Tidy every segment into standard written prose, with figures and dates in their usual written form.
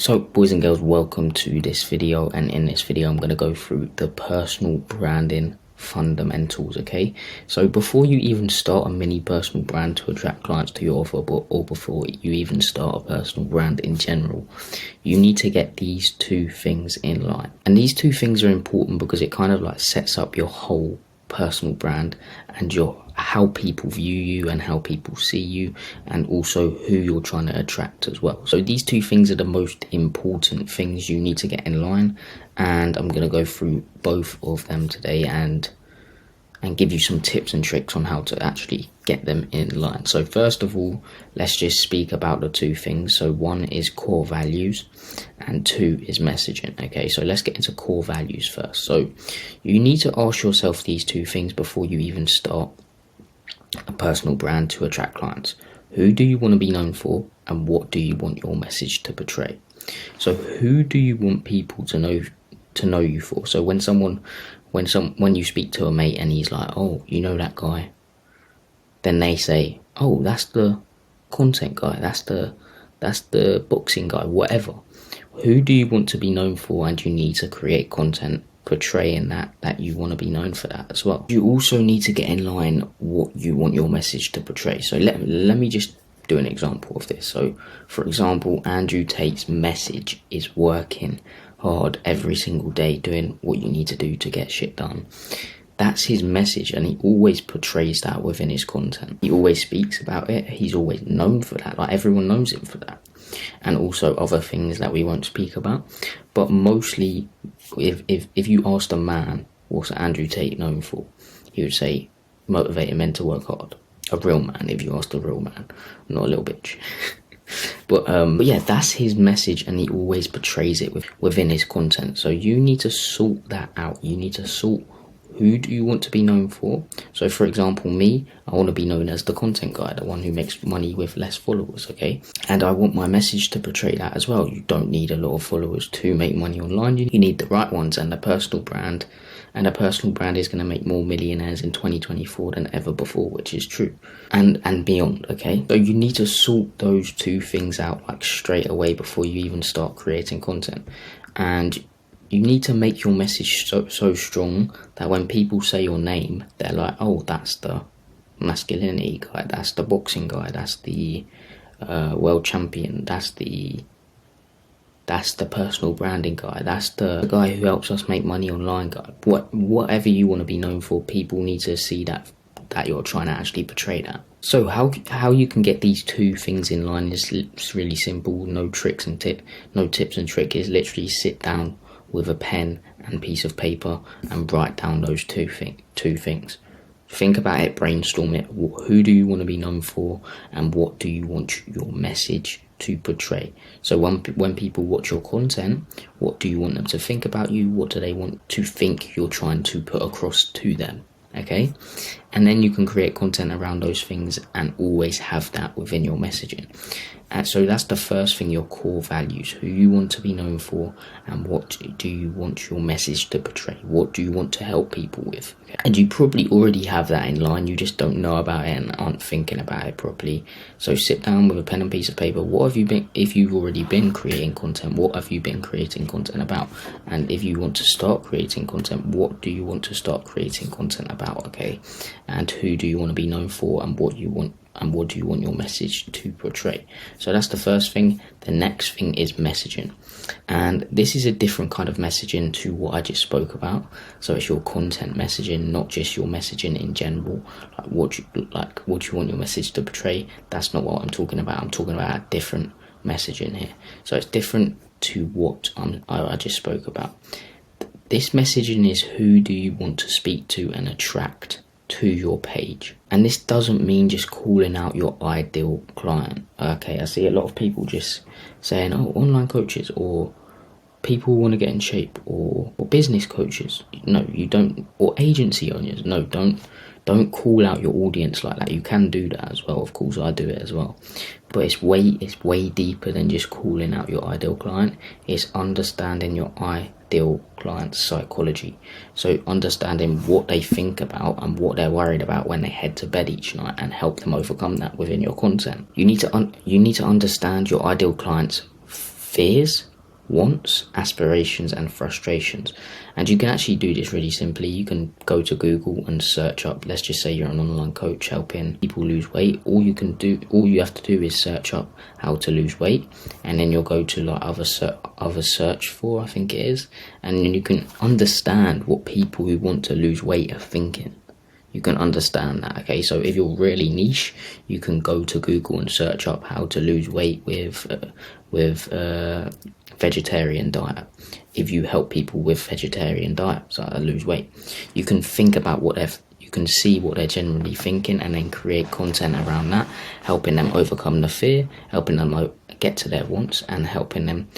So boys and girls, welcome to this video, and in this video I'm going to go through the personal branding fundamentals. Okay, so before you even start a mini personal brand to attract clients to your offer, or before you even start a personal brand in general, you need to get these two things in line. And these two things are important because it kind of like sets up your whole personal brand and how people view you and how people see you, and also who you're trying to attract as well. So these two things are the most important things you need to get in line, and I'm going to go through both of them today and give you some tips and tricks on how to actually get them in line. So first of all, let's just speak about the two things. So one is core values and two is messaging. Okay, so let's get into core values first. So you need to ask yourself these two things before you even start a personal brand to attract clients. Who do you want to be known for, and what do you want your message to portray? So who do you want people to know you for? So when you speak to a mate and he's like, oh, you know that guy, then they say, oh, that's the content guy, that's the boxing guy, whatever. Who do you want to be known for? And you need to create content portraying that you want to be known for that as well. You also need to get in line what you want your message to portray. So let me just do an example of this. So for example, Andrew Tate's message is working hard every single day, doing what you need to do to get shit done. That's his message, and he always portrays that within his content. He always speaks about it. He's always known for that. Like, everyone knows him for that. And also other things that we won't speak about. But mostly, if you asked a man, what's Andrew Tate known for? He would say, motivating men to work hard. A real man, if you asked a real man, not a little bitch. But yeah, that's his message, and he always portrays it within his content. So you need to sort that out. You need to sort who do you want to be known for. So for example, me, I want to be known as the content guy, the one who makes money with less followers, okay? And I want my message to portray that as well. You don't need a lot of followers to make money online. You need the right ones and a personal brand. And a personal brand is going to make more millionaires in 2024 than ever before, which is true. And beyond, okay? So you need to sort those two things out like straight away before you even start creating content. And you need to make your message so strong that when people say your name, they're like, oh, that's the masculinity guy, that's the boxing guy, that's the world champion, that's the personal branding guy, that's the guy who helps us make money online guy. Whatever you want to be known for, people need to see that you're trying to actually portray that. So how you can get these two things in line is really simple. No tips and tricks. Is literally sit down with a pen and piece of paper and write down those two things. Think about it, brainstorm it. Who do you want to be known for, and what do you want your message to portray? So when people watch your content, what do you want them to think about you? What do they want to think you're trying to put across to them? Okay, and then you can create content around those things and always have that within your messaging. And so that's the first thing, your core values, who you want to be known for, and what do you want your message to portray? What do you want to help people with? Okay. And you probably already have that in line, you just don't know about it and aren't thinking about it properly. So sit down with a pen and piece of paper. What have you been, if you've already been creating content, what have you been creating content about? And if you want to start creating content, what do you want to start creating content about? Okay, and who do you want to be known for, and what do you want your message to portray? So that's the first thing. The next thing is messaging, and this is a different kind of messaging to what I just spoke about. So it's your content messaging, not just your messaging in general, what you want your message to portray. That's not what I'm talking about. I'm talking about a different messaging here. So it's different to what I just spoke about. This messaging is who do you want to speak to and attract to your page. And this doesn't mean just calling out your ideal client. Okay, I see a lot of people just saying, oh, online coaches, or people who want to get in shape, or business coaches. No, you don't. Or agency owners. No, don't call out your audience like that. You can do that as well. Of course, I do it as well. But it's way deeper than just calling out your ideal client. It's understanding your ideal client's psychology. So understanding what they think about and what they're worried about when they head to bed each night, and help them overcome that within your content. You need to understand your ideal client's fears wants, aspirations, and frustrations. And you can actually do this really simply. You can go to Google and search up, let's just say you're an online coach helping people lose weight. All you have to do is search up how to lose weight, and then you'll go to like other search for, I think it is, and then you can understand what people who want to lose weight are thinking. You can understand that, okay? So if you're really niche, you can go to Google and search up how to lose weight with vegetarian diet. If you help people with vegetarian diet, so lose weight, you can think about you can see what they're generally thinking, and then create content around that, helping them overcome the fear, helping them get to their wants, and helping them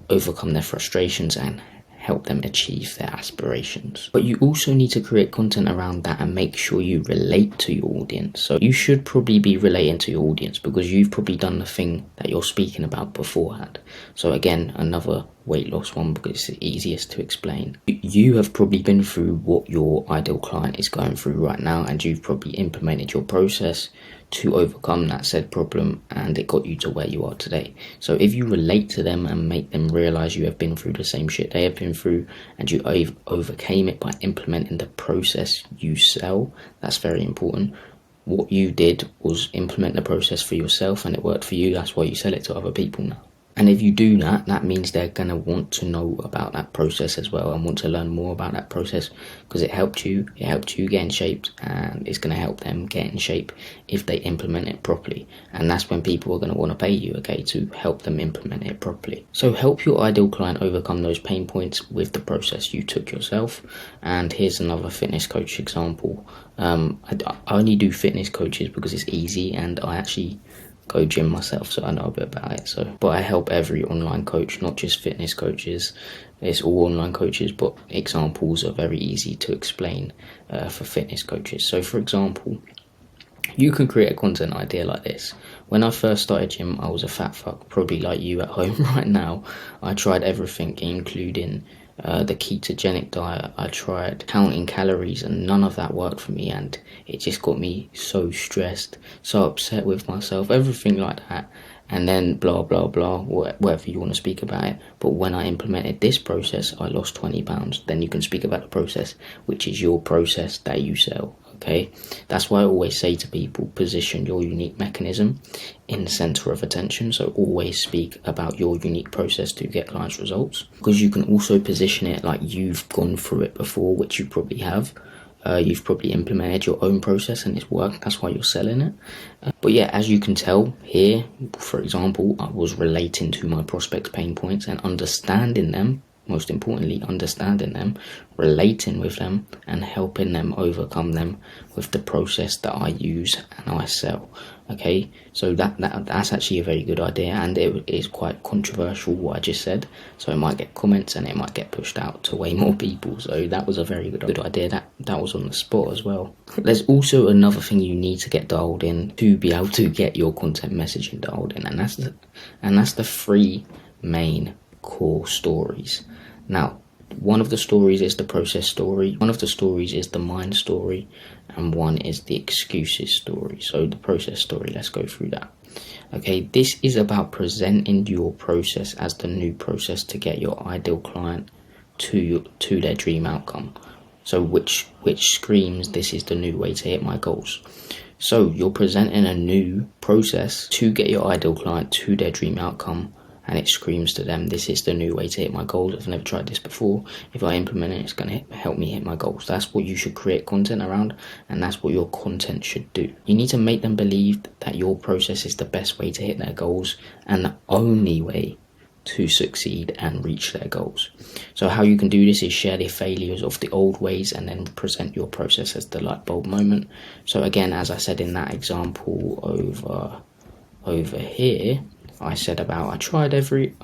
overcome their frustrations and help them achieve their aspirations. But you also need to create content around that and make sure you relate to your audience. So you should probably be relating to your audience because you've probably done the thing that you're speaking about beforehand. So again, another weight loss one because it's the easiest to explain. You have probably been through what your ideal client is going through right now, and you've probably implemented your process to overcome that said problem, and it got you to where you are today. So if you relate to them and make them realize you have been through the same shit they have been through, and you overcame it by implementing the process you sell, that's very important. What you did was implement the process for yourself and it worked for you. That's why you sell it to other people now. And if you do that, that means they're going to want to know about that process as well and want to learn more about that process because it helped you get in shape, and it's going to help them get in shape if they implement it properly. And that's when people are going to want to pay you, okay, to help them implement it properly. So help your ideal client overcome those pain points with the process you took yourself. And here's another fitness coach example. I only do fitness coaches because it's easy, and I actually go gym myself, so I know a bit about it. But I help every online coach, not just fitness coaches. It's all online coaches, but examples are very easy to explain for fitness coaches. So for example, you can create a content idea like this. When I first started gym, I was a fat fuck, probably like you at home right now. I tried everything, including the ketogenic diet. I tried counting calories, and none of that worked for me, and it just got me so stressed, so upset with myself, everything like that. And then blah blah blah, whatever you want to speak about it. But when I implemented this process, I lost 20 pounds. Then you can speak about the process, which is your process that you sell. Okay, that's why I always say to people, position your unique mechanism in the center of attention. So always speak about your unique process to get clients results, because you can also position it like you've gone through it before, which you probably have. You've probably implemented your own process and it's worked. That's why you're selling it. But yeah, as you can tell here, for example, I was relating to my prospects' pain points and understanding them. Most importantly, understanding them, relating with them, and helping them overcome them with the process that I use and I sell. Okay, so that's actually a very good idea, and it is quite controversial what I just said. So it might get comments and it might get pushed out to way more people. So that was a very good idea. That was on the spot as well. There's also another thing you need to get dialed in to be able to get your content messaging dialed in, and that's the three main core stories. Now, one of the stories is the process story, one of the stories is the mind story, and one is the excuses story. So the process story, let's go through that. Okay, this is about presenting your process as the new process to get your ideal client to their dream outcome. So which screams, this is the new way to hit my goals. So you're presenting a new process to get your ideal client to their dream outcome, and it screams to them, this is the new way to hit my goals. I've never tried this before. If I implement it, it's going to help me hit my goals. That's what you should create content around, and that's what your content should do. You need to make them believe that your process is the best way to hit their goals and the only way to succeed and reach their goals. So how you can do this is share the failures of the old ways and then present your process as the light bulb moment. So again, as I said in that example over here, I said about I tried every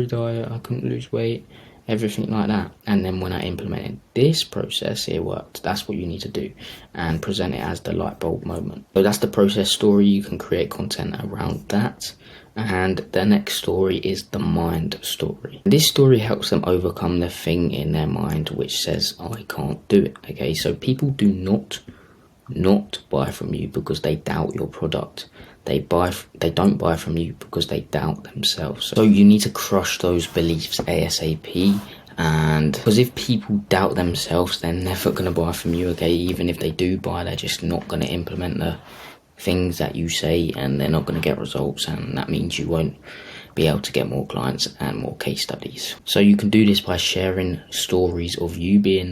diet, I couldn't lose weight, everything like that. And then when I implemented this process, it worked. That's what you need to do, and present it as the light bulb moment. So that's the process story. You can create content around that. And the next story is the mind story. This story helps them overcome the thing in their mind which says, I can't do it. Okay, so people do not buy from you because they doubt your product. they don't buy from you because they doubt themselves. So you need to crush those beliefs ASAP. And because if people doubt themselves, they're never going to buy from you, okay? Even if they do buy, they're just not going to implement the things that you say, and they're not going to get results, and that means you won't be able to get more clients and more case studies. So you can do this by sharing stories of you being in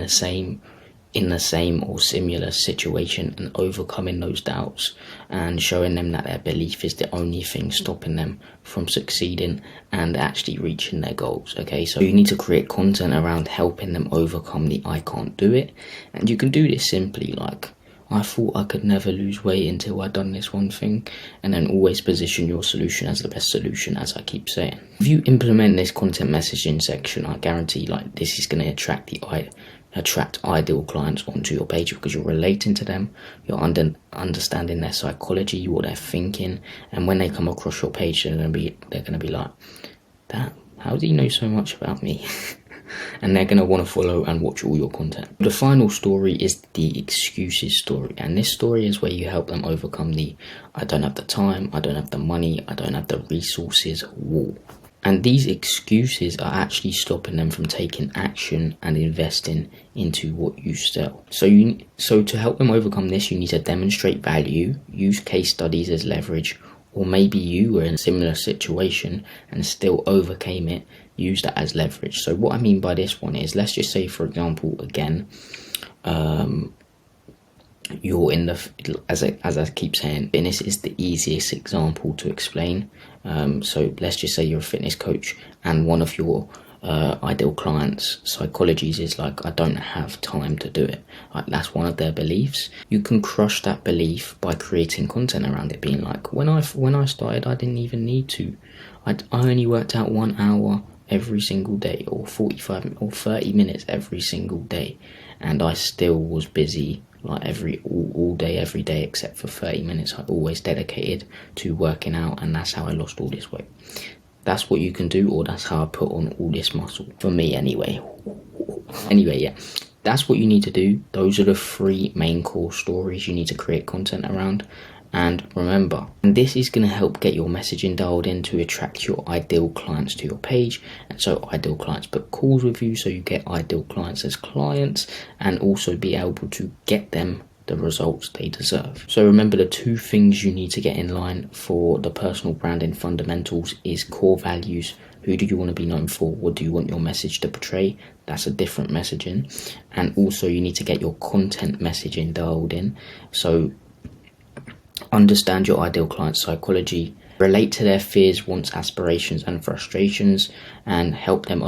the same or similar situation and overcoming those doubts, and showing them that their belief is the only thing stopping them from succeeding and actually reaching their goals. Okay, so you need to create content around helping them overcome the I can't do it, and you can do this simply like, I thought I could never lose weight until I'd done this one thing, and then always position your solution as the best solution, as I keep saying. If you implement this content messaging section, I guarantee like this is going to attract ideal clients onto your page, because you're relating to them, you're understanding their psychology, what they're thinking, and when they come across your page, they're going to be like, "That, how do you know so much about me?" And they're going to want to follow and watch all your content. The final story is the excuses story, and this story is where you help them overcome the I don't have the time, I don't have the money, I don't have the resources wall. And these excuses are actually stopping them from taking action and investing into what you sell. So to help them overcome this, you need to demonstrate value, use case studies as leverage, or maybe you were in a similar situation and still overcame it, use that as leverage. So what I mean by this one is, let's just say, for example, again, you're in the, as I keep saying, fitness is the easiest example to explain. So let's just say you're a fitness coach, and one of your ideal clients' psychologies is like, I don't have time to do it. Like, that's one of their beliefs. You can crush that belief by creating content around it, being like, when I started, I didn't even need to. I only worked out 1 hour every single day, or 45 or 30 minutes every single day, and I still was busy like all day, every day, except for 30 minutes. I always dedicated to working out, and that's how I lost all this weight. That's what you can do, or that's how I put on all this muscle, for me anyway. Yeah, that's what you need to do. Those are the 3 main core stories you need to create content around. And remember, and this is going to help get your messaging dialed in to attract your ideal clients to your page, and so ideal clients book calls with you, so you get ideal clients as clients, and also be able to get them the results they deserve. So remember, the 2 things you need to get in line for the personal branding fundamentals is core values. Who do you want to be known for? What do you want your message to portray? That's a different messaging. And also you need to get your content messaging dialed in. So understand your ideal client's psychology, relate to their fears, wants, aspirations and frustrations, and help them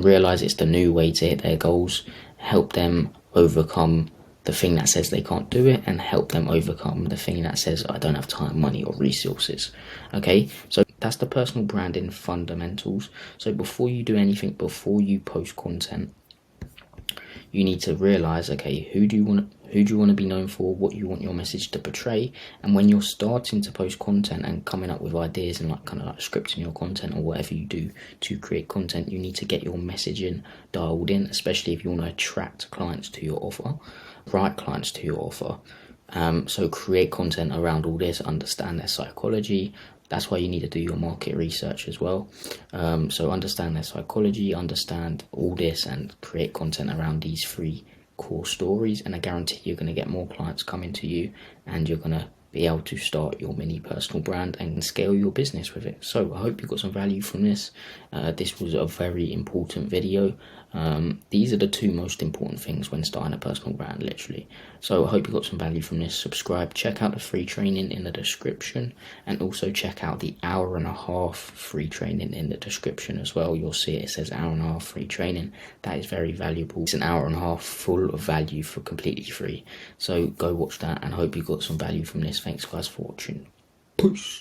realize it's the new way to hit their goals, help them overcome the thing that says they can't do it, and help them overcome the thing that says I don't have time, money or resources. Okay, so that's the personal branding fundamentals. So before you do anything, before you post content, you need to realize, okay, who do you want to be known for, what you want your message to portray. And when you're starting to post content and coming up with ideas and like kind of like scripting your content or whatever you do to create content, you need to get your messaging dialed in, especially if you want to attract clients to your offer, right clients to your offer. So create content around all this, understand their psychology. That's why you need to do your market research as well. So understand their psychology, understand all this, and create content around these 3 core stories, and I guarantee you're going to get more clients coming to you, and you're going to be able to start your mini personal brand and scale your business with it. So I hope you got some value from this. This was a very important video. These are the 2 most important things when starting a personal brand, literally. So I hope you got some value from this. Subscribe, check out the free training in the description, and also check out the 1.5-hour free training in the description as well. You'll see it says 1.5-hour free training. That is very valuable. It's an 1.5 hours full of value for completely free. So go watch that, and hope you got some value from this. Thanks guys for watching. Peace.